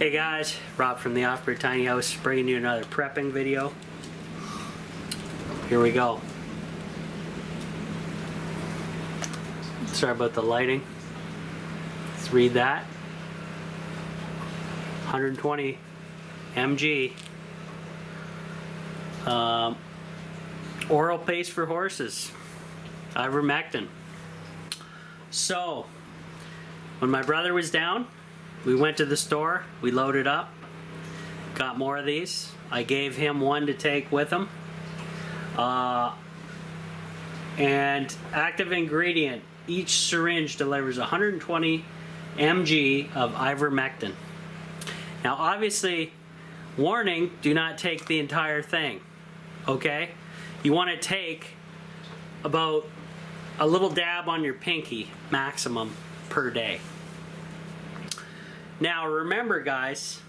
Hey guys, Rob from the Off-Grid Tiny House bringing you another prepping video. Here we go. Sorry about the lighting. Let's read that. 120 mg oral paste for horses, ivermectin. So when my brother was down, we went to the store, we loaded up, got more of these. I gave him one to take with him. And active ingredient, each syringe delivers 120 mg of ivermectin. Now obviously, warning, do not take the entire thing, okay? You want to take about a little dab on your pinky maximum per day. Now remember guys,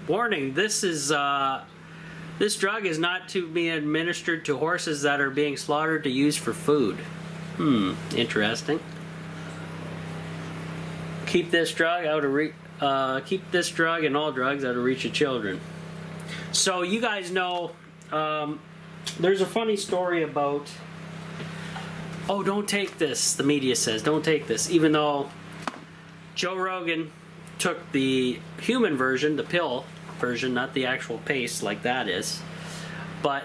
warning, this drug is not to be administered to horses that are being slaughtered to use for food. Interesting. Keep this drug out of keep this drug and all drugs out of reach of children. So you guys know, there's a funny story about, oh, don't take this, the media says, don't take this, even though Joe Rogan took the human version, the pill version, not the actual paste like that is, but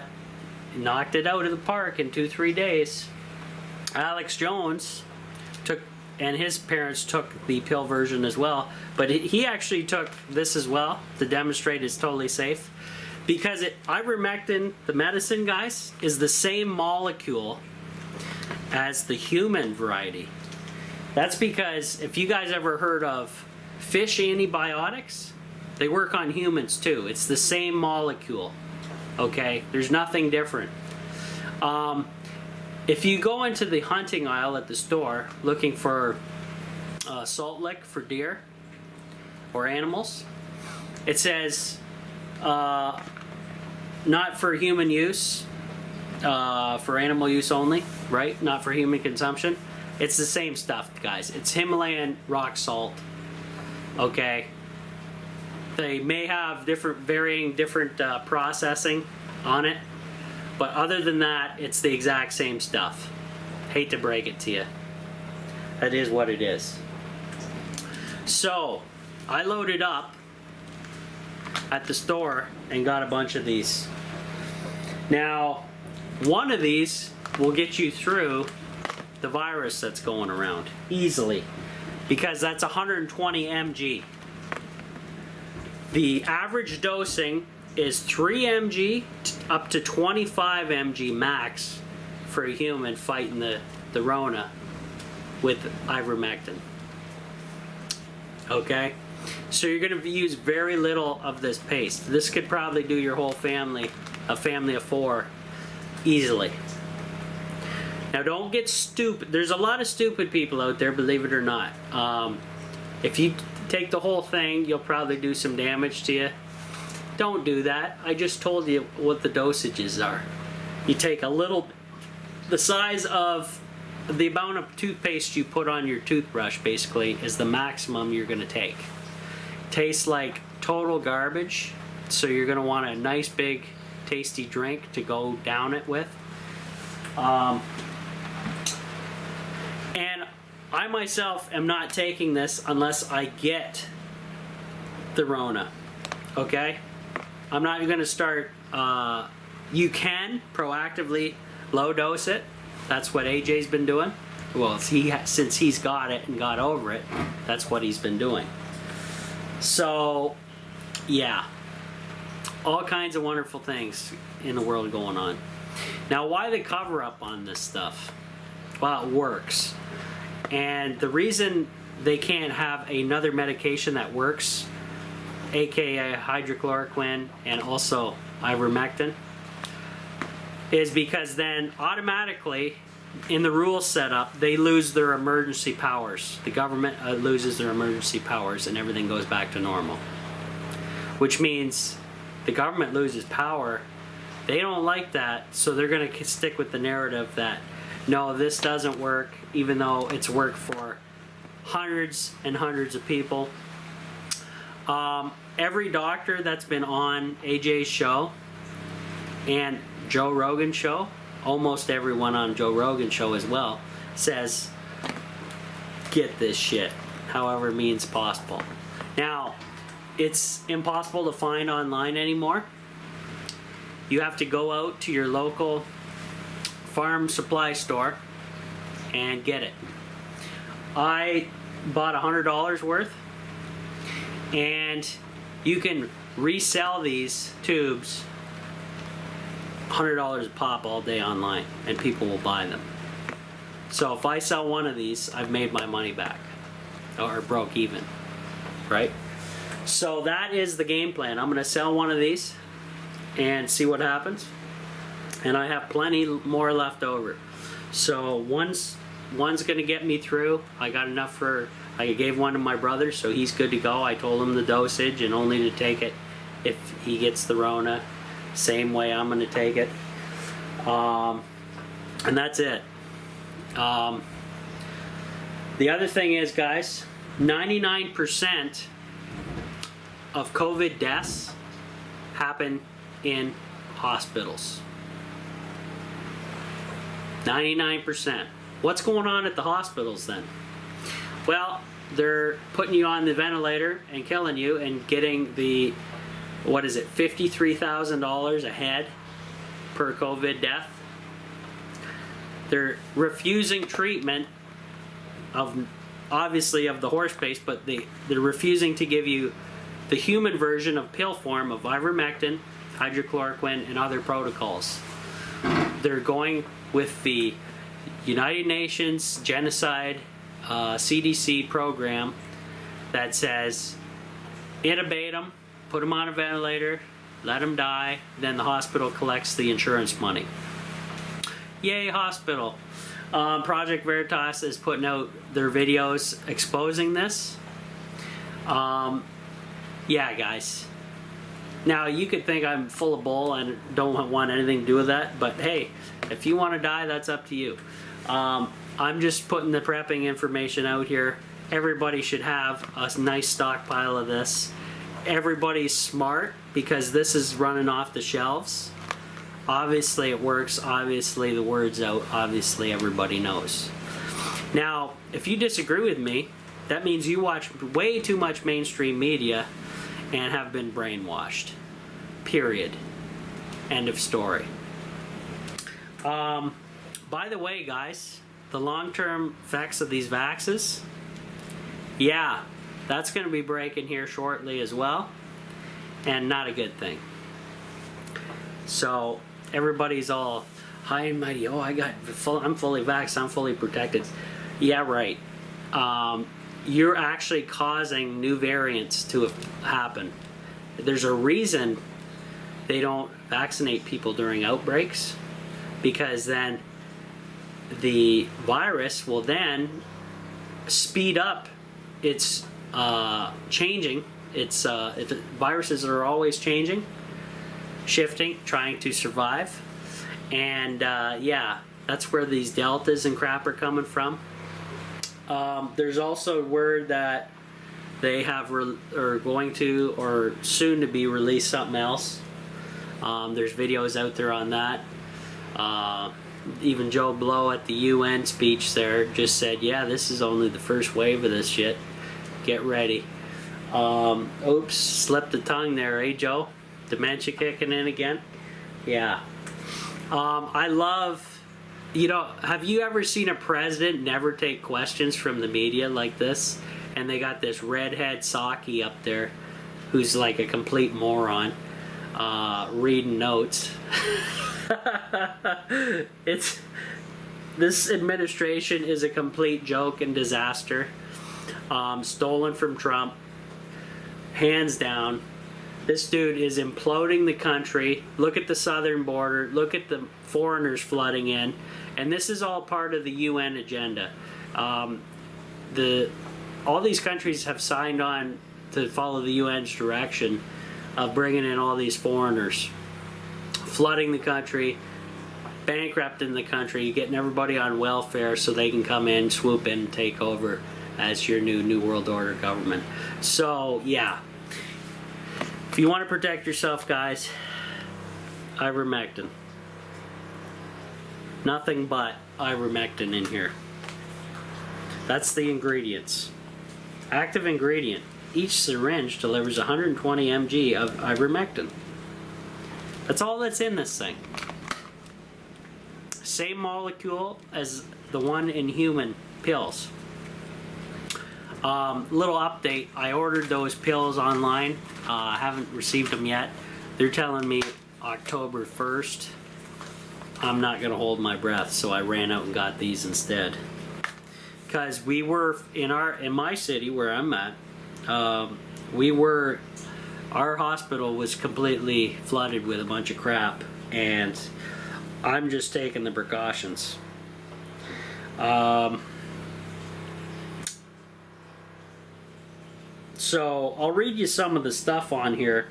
knocked it out of the park in 2-3 days. Alex Jones took, and his parents took the pill version as well, but he actually took this as well to demonstrate it's totally safe, because ivermectin, the medicine guys, is the same molecule as the human variety. That's because if you guys ever heard of fish antibiotics, they work on humans too. It's the same molecule, okay? There's nothing different. If you go into the hunting aisle at the store looking for salt lick for deer or animals, it says not for human use, for animal use only, right? Not for human consumption. It's the same stuff, guys. It's Himalayan rock salt. Okay, they may have varying different processing on it, but other than that, it's the exact same stuff. Hate to break it to you. That is what it is. So, I loaded up at the store and got a bunch of these. Now, one of these will get you through the virus that's going around easily, because that's 120 mg. The average dosing is 3 mg up to 25 mg max for a human fighting the Rona with ivermectin. Okay? So you're going to use very little of this paste. This could probably do your whole family, a family of 4, easily. Now don't get stupid. There's a lot of stupid people out there, believe it or not. If you take the whole thing, you'll probably do some damage to you. Don't do that. I just told you what the dosages are. You take a little, the size of the amount of toothpaste you put on your toothbrush basically is the maximum you're going to take. Tastes like total garbage, so you're going to want a nice big tasty drink to go down it with. And I myself am not taking this unless I get the Rona, okay? I'm not going to start, you can proactively low dose it. That's what AJ's been doing. Well, since he's got it and got over it, that's what he's been doing. So, yeah, all kinds of wonderful things in the world going on. Now, why the cover up on this stuff? Well, it works. And the reason they can't have another medication that works, aka hydrochloroquine and also ivermectin, is because then automatically in the rules set up, they lose their emergency powers. The government loses their emergency powers and everything goes back to normal. Which means the government loses power. They don't like that, so they're going to stick with the narrative that no, this doesn't work, even though it's worked for hundreds and hundreds of people. every doctor that's been on AJ's show and Joe Rogan's show, almost everyone on Joe Rogan's show as well, says get this shit however means possible. Now, it's impossible to find online anymore. You have to go out to your local farm supply store and get it. I bought $100 worth, and you can resell these tubes $100 a pop all day online, and people will buy them. So if I sell one of these, I've made my money back, or broke even, right? So that is the game plan. I'm going to sell one of these and see what happens, and I have plenty more left over. So one's going to get me through. I got enough for, I gave one to my brother, so he's good to go. I told him the dosage and only to take it if he gets the Rona. Same way I'm going to take it. And that's it. The other thing is, guys, 99% of COVID deaths happen in hospitals. 99%. What's going on at the hospitals then? Well, they're putting you on the ventilator and killing you and getting the, what is it, $53,000 a head per COVID death. They're refusing treatment of, obviously, of the horse paste, but they're refusing to give you the human version of pill form of ivermectin, hydrochloroquine, and other protocols. They're going with the United Nations genocide CDC program that says intubate them, put them on a ventilator, let them die, then the hospital collects the insurance money. Yay, hospital. Project Veritas is putting out their videos exposing this. Yeah, guys. Now, you could think I'm full of bull and don't want anything to do with that, but hey, if you want to die, that's up to you. I'm just putting the prepping information out here. Everybody should have a nice stockpile of this. Everybody's smart because this is running off the shelves. Obviously it works, obviously the word's out, obviously everybody knows. Now, if you disagree with me, that means you watch way too much mainstream media and have been brainwashed. Period. End of story. By the way, guys, the long-term effects of these vaxes, yeah, that's going to be breaking here shortly as well, and not a good thing. So everybody's all high and mighty. Oh, I'm fully vaxxed. I'm fully protected. Yeah, right. You're actually causing new variants to happen. There's a reason they don't vaccinate people during outbreaks, because then the virus will then speed up its changing. It's viruses are always changing, shifting, trying to survive, and yeah, that's where these deltas and crap are coming from. There's also word that they have are going to or soon to be release something else. There's videos out there on that. Even Joe Blow at the UN speech there just said, yeah, this is only the first wave of this shit. Get ready. Oops, slipped the tongue there, eh, Joe? Dementia kicking in again? Yeah. I love, you know, have you ever seen a president never take questions from the media like this? And they got this redhead Psaki up there who's like a complete moron reading notes. This administration is a complete joke and disaster. Stolen from Trump, hands down. This dude is imploding the country. Look at the southern border. Look at the foreigners flooding in. And this is all part of the UN agenda. All these countries have signed on to follow the UN's direction of bringing in all these foreigners, flooding the country, bankrupting the country, getting everybody on welfare so they can come in, swoop in, and take over as your new World Order government. So, yeah. If you want to protect yourself, guys, ivermectin. Nothing but ivermectin in here. That's the ingredients. Active ingredient. Each syringe delivers 120 mg of ivermectin. That's all that's in this thing. Same molecule as the one in human pills. Little update. I ordered those pills online. I haven't received them yet. They're telling me October 1st. I'm not going to hold my breath, so I ran out and got these instead. Because we were in my city where I'm at, our hospital was completely flooded with a bunch of crap, and I'm just taking the precautions. So I'll read you some of the stuff on here.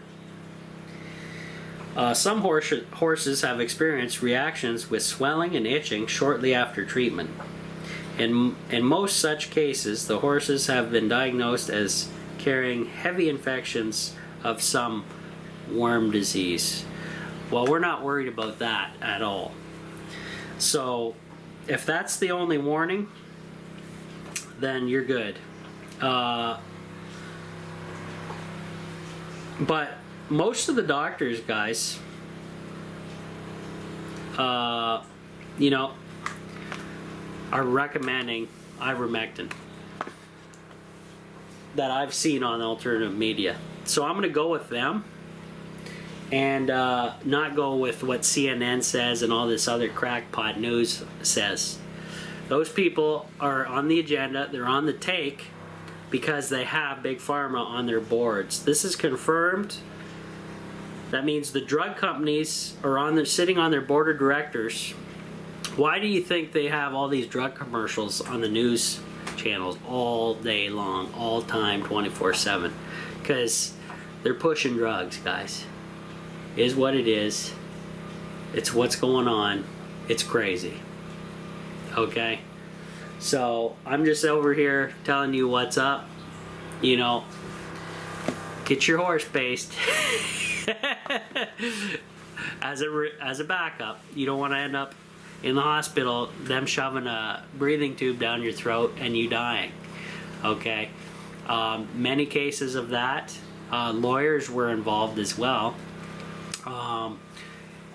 Some horses have experienced reactions with swelling and itching shortly after treatment. In most such cases, the horses have been diagnosed as carrying heavy infections of some worm disease. Well, we're not worried about that at all. So, if that's the only warning, then you're good. But most of the doctors, guys, you know, are recommending ivermectin that I've seen on alternative media. So I'm going to go with them and not go with what CNN says and all this other crackpot news says. Those people are on the agenda, they're on the take because they have Big Pharma on their boards. This is confirmed. That means the drug companies are sitting on their board of directors. Why do you think they have all these drug commercials on the news channels all day long, all time, 24/7? Because they're pushing drugs, guys. It is what it is. It's what's going on. It's crazy. Okay? So I'm just over here telling you what's up. You know, get your horse based. as a backup. You don't want to end up in the hospital, them shoving a breathing tube down your throat and you dying. Okay? Many cases of that. Lawyers were involved as well.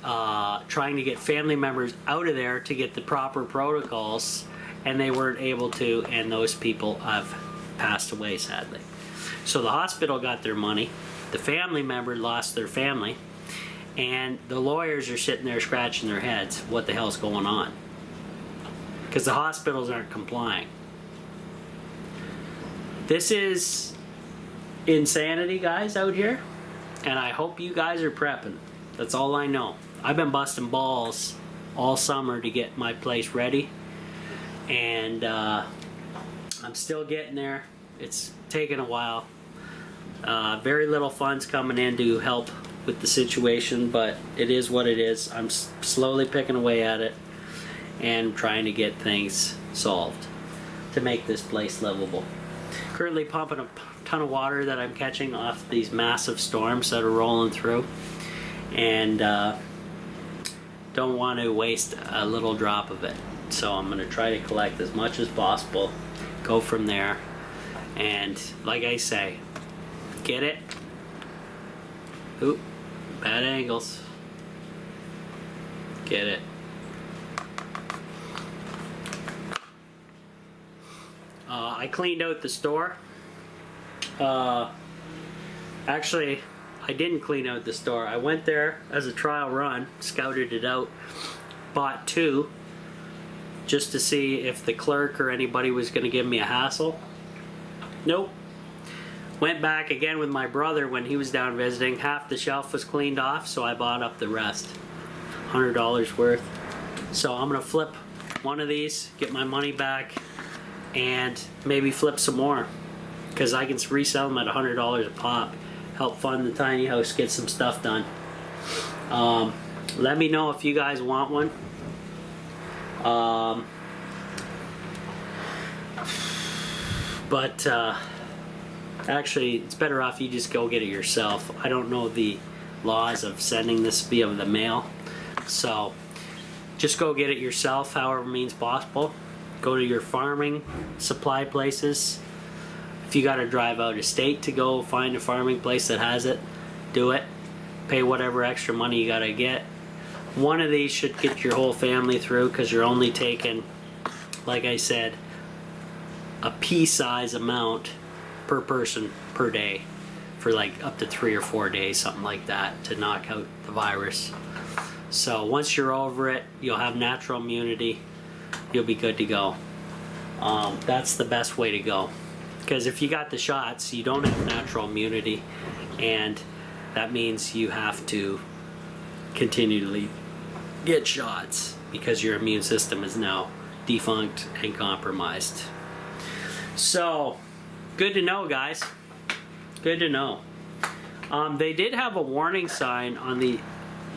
Trying to get family members out of there to get the proper protocols, and they weren't able to, and those people have passed away, sadly. So the hospital got their money, the family member lost their family, and the lawyers are sitting there scratching their heads. What the hell's going on? Because the hospitals aren't complying. This is insanity, guys, out here, and I hope you guys are prepping. That's all I know. I've been busting balls all summer to get my place ready, and I'm still getting there. It's taken a while. Very little funds coming in to help with the situation, but it is what it is. I'm slowly picking away at it and trying to get things solved to make this place livable. Currently pumping a ton of water that I'm catching off these massive storms that are rolling through, and don't want to waste a little drop of it. So I'm going to try to collect as much as possible, go from there, and like I say, get it? Oop, bad angles. Get it. I cleaned out the store. Actually, I didn't clean out the store. I went there as a trial run, scouted it out, bought 2 just to see if the clerk or anybody was going to give me a hassle. Nope. Went back again with my brother when he was down visiting. Half the shelf was cleaned off, so I bought up the rest. $100 worth. So I'm going to flip one of these, get my money back, and maybe flip some more, because I can resell them at $100 a pop. Help fund the tiny house, get some stuff done. Let me know if you guys want one. Actually, it's better off you just go get it yourself. I don't know the laws of sending this via the mail, so just go get it yourself however means possible. Go to your farming supply places. If you got to drive out of state to go find a farming place that has it, do it. Pay whatever extra money you got to get. One of these should get your whole family through, because you're only taking, like I said, a pea-size amount per person per day for like up to 3 or 4 days, something like that, to knock out the virus. So once you're over it, you'll have natural immunity. You'll be good to go. That's the best way to go, because if you got the shots, you don't have natural immunity, and that means you have to continually get shots because your immune system is now defunct and compromised. So good to know, guys. Good to know. They did have a warning sign on the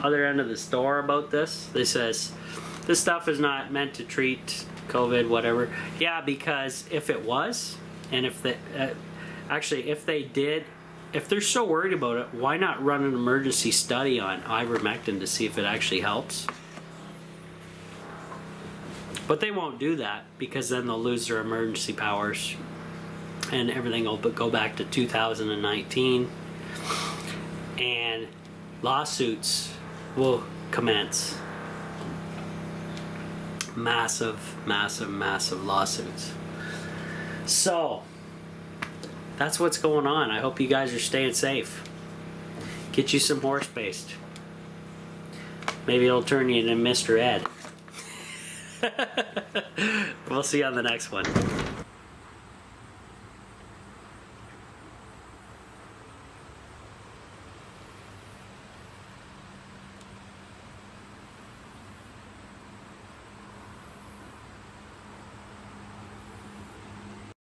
other end of the store about this. This says this stuff is not meant to treat COVID, whatever. Yeah, because if it was, and if they actually, if they did, if they're so worried about it, why not run an emergency study on ivermectin to see if it actually helps? But they won't do that, because then they'll lose their emergency powers and everything will go back to 2019, and lawsuits will commence. Massive, massive, massive lawsuits. So that's what's going on. I hope you guys are staying safe. Get you some horse paste. Maybe it'll turn you into Mr. Ed. We'll see you on the next one.